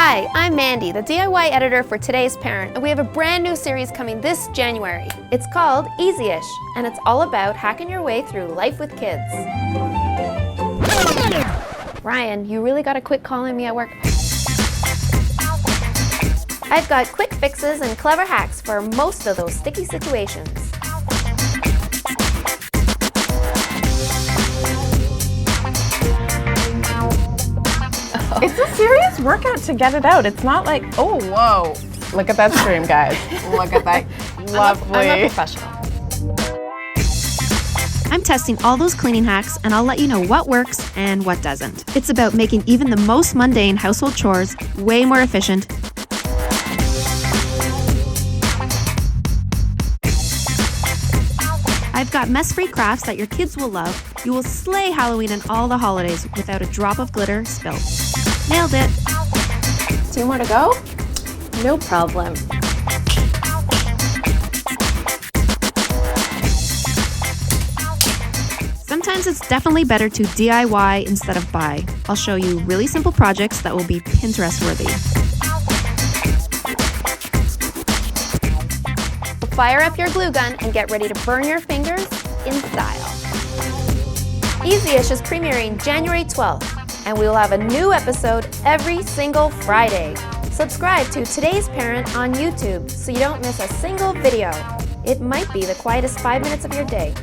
Hi, I'm Mandy, the DIY editor for Today's Parent, and we have a brand new series coming this January. It's called Easy-ish, and it's all about hacking your way through life with kids. Ryan, you really gotta quit calling me at work. I've got quick fixes and clever hacks for most of those sticky situations. It's a serious workout to get it out. It's not like, oh, whoa. Look at that stream, guys. Look at that. Lovely. I'm a professional. I'm testing all those cleaning hacks, and I'll let you know what works and what doesn't. It's about making even the most mundane household chores way more efficient. I've got mess-free crafts that your kids will love. You will slay Halloween and all the holidays without a drop of glitter spilled. Nailed it. 2 more to go? No problem. Sometimes it's definitely better to DIY instead of buy. I'll show you really simple projects that will be Pinterest-worthy. Fire up your glue gun and get ready to burn your fingers in style. Easy-ish is premiering January 12th, and we will have a new episode every single Friday. Subscribe to Today's Parent on YouTube so you don't miss a single video. It might be the quietest 5 minutes of your day.